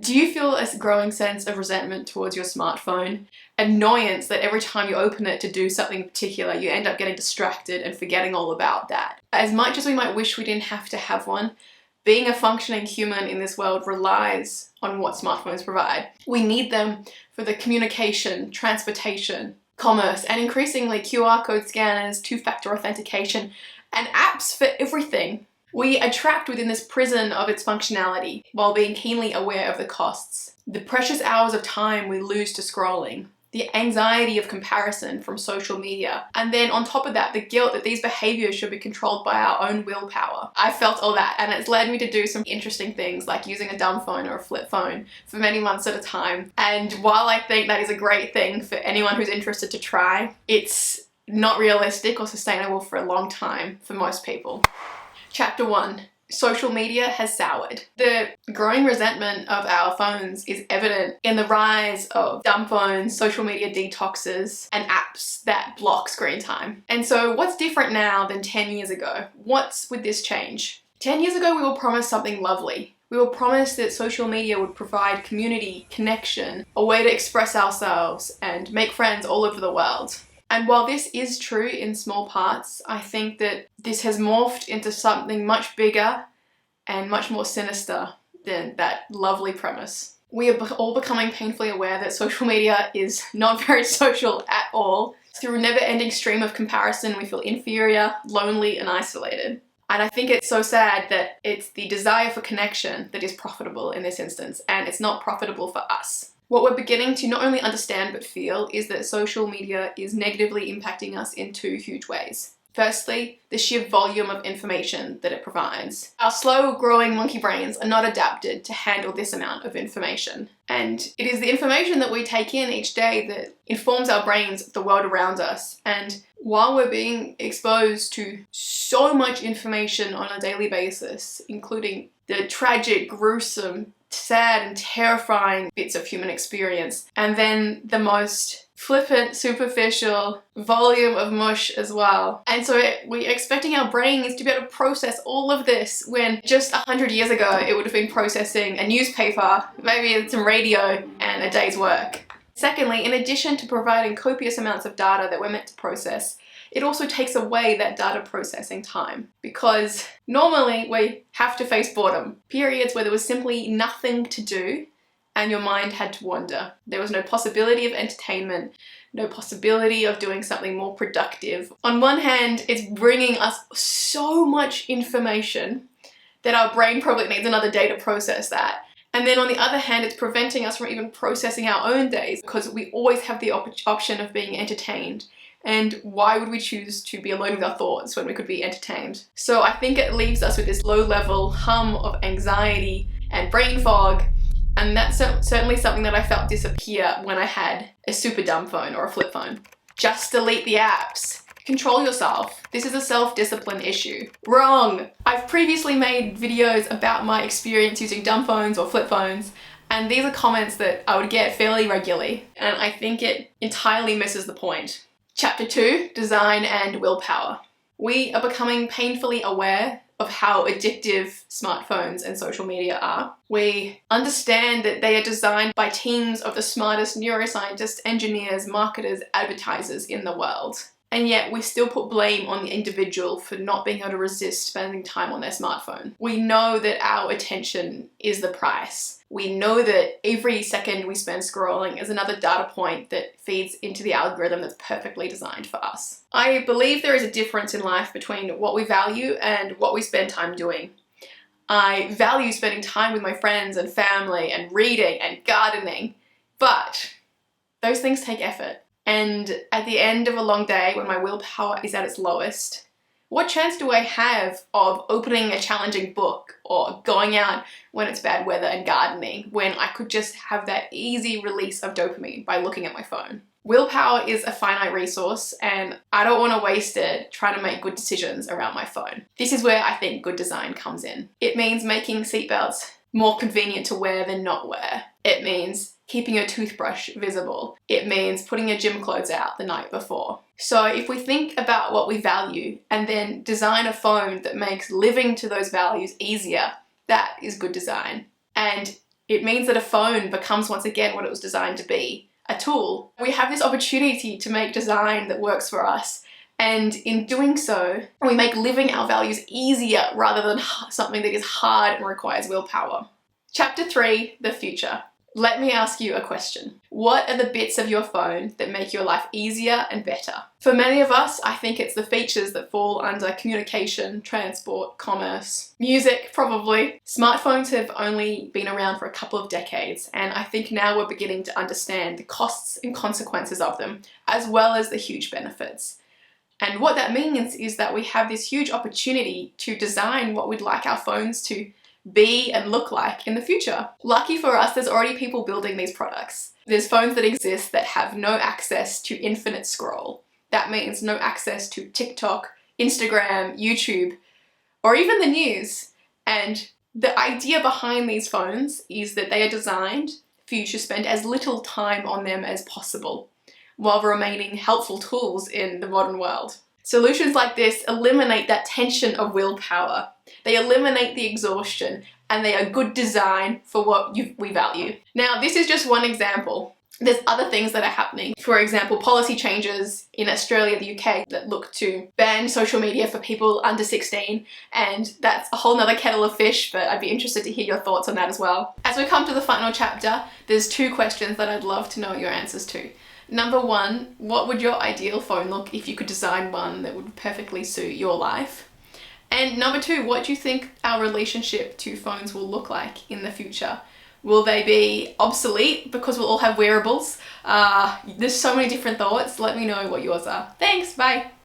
Do you feel a growing sense of resentment towards your smartphone? Annoyance that every time you open it to do something particular, you end up getting distracted and forgetting all about that. As much as we might wish we didn't have to have one, being a functioning human in this world relies on what smartphones provide. We need them for the communication, transportation, commerce, and increasingly QR code scanners, two-factor authentication, and apps for everything. We are trapped within this prison of its functionality while being keenly aware of the costs. The precious hours of time we lose to scrolling, the anxiety of comparison from social media, and then on top of that, the guilt that these behaviors should be controlled by our own willpower. I felt all that, and it's led me to do some interesting things like using a dumb phone or a flip phone for many months at a time. And while I think that is a great thing for anyone who's interested to try, it's not realistic or sustainable for a long time for most people. Chapter 1. Social media has soured. The growing resentment of our phones is evident in the rise of dumb phones, social media detoxes, and apps that block screen time. And so what's different now than 10 years ago? What's with this change? 10 years ago, we were promised something lovely. We were promised that social media would provide community, connection, a way to express ourselves and make friends all over the world. And while this is true in small parts, I think that this has morphed into something much bigger and much more sinister than that lovely premise. We are all becoming painfully aware that social media is not very social at all. Through a never-ending stream of comparison, we feel inferior, lonely, and isolated. And I think it's so sad that it's the desire for connection that is profitable in this instance, and it's not profitable for us. What we're beginning to not only understand but feel is that social media is negatively impacting us in two huge ways. Firstly, the sheer volume of information that it provides. Our slow-growing monkey brains are not adapted to handle this amount of information. And it is the information that we take in each day that informs our brains of the world around us. And while we're being exposed to so much information on a daily basis, including the tragic, gruesome, sad and terrifying bits of human experience, and then the most flippant, superficial volume of mush as well. And so we're expecting our brains to be able to process all of this when just 100 years ago it would have been processing a newspaper, maybe some radio, and a day's work. Secondly, in addition to providing copious amounts of data that we're meant to process, it also takes away that data processing time, because normally we have to face boredom, periods where there was simply nothing to do and your mind had to wander. There was no possibility of entertainment, no possibility of doing something more productive. On one hand, it's bringing us so much information that our brain probably needs another day to process that. And then on the other hand, it's preventing us from even processing our own days, because we always have the option of being entertained. And why would we choose to be alone with our thoughts when we could be entertained? So I think it leaves us with this low-level hum of anxiety and brain fog, and that's certainly something that I felt disappear when I had a super dumb phone or a flip phone. Just delete the apps. Control yourself. This is a self-discipline issue. Wrong! I've previously made videos about my experience using dumb phones or flip phones, and these are comments that I would get fairly regularly, and I think it entirely misses the point. Chapter 2, Design and Willpower. We are becoming painfully aware of how addictive smartphones and social media are. We understand that they are designed by teams of the smartest neuroscientists, engineers, marketers, advertisers in the world. And yet we still put blame on the individual for not being able to resist spending time on their smartphone. We know that our attention is the price. We know that every second we spend scrolling is another data point that feeds into the algorithm that's perfectly designed for us. I believe there is a difference in life between what we value and what we spend time doing. I value spending time with my friends and family and reading and gardening, but those things take effort. And at the end of a long day, when my willpower is at its lowest, what chance do I have of opening a challenging book or going out when it's bad weather and gardening, when I could just have that easy release of dopamine by looking at my phone? Willpower is a finite resource, and I don't want to waste it trying to make good decisions around my phone. This is where I think good design comes in. It means making seatbelts more convenient to wear than not wear. It means keeping your toothbrush visible. It means putting your gym clothes out the night before. So if we think about what we value and then design a phone that makes living to those values easier, that is good design. And It means that a phone becomes once again what it was designed to be, a tool. We have this opportunity to make design that works for us, and in doing so, we make living our values easier rather than something that is hard and requires willpower. Chapter 3, the future. Let me ask you a question. What are the bits of your phone that make your life easier and better? For many of us, I think it's the features that fall under communication, transport, commerce, music, probably. Smartphones have only been around for a couple of decades, and I think now we're beginning to understand the costs and consequences of them, as well as the huge benefits. And what that means is that we have this huge opportunity to design what we'd like our phones to be and look like in the future. Lucky for us, there's already people building these products. There's phones that exist that have no access to infinite scroll. That means no access to TikTok, Instagram, YouTube, or even the news. And the idea behind these phones is that they are designed for you to spend as little time on them as possible, while remaining helpful tools in the modern world. Solutions like this eliminate that tension of willpower. They eliminate the exhaustion, and they are good design for what we value. Now, this is just one example. There's other things that are happening. For example, policy changes in Australia, the UK, that look to ban social media for people under 16, and that's a whole nother kettle of fish, but I'd be interested to hear your thoughts on that as well. As we come to the final chapter, there's 2 questions that I'd love to know your answers to. Number 1, what would your ideal phone look if you could design one that would perfectly suit your life? And number 2, what do you think our relationship to phones will look like in the future? Will they be obsolete because we'll all have wearables? There's so many different thoughts. Let me know what yours are. Thanks, bye.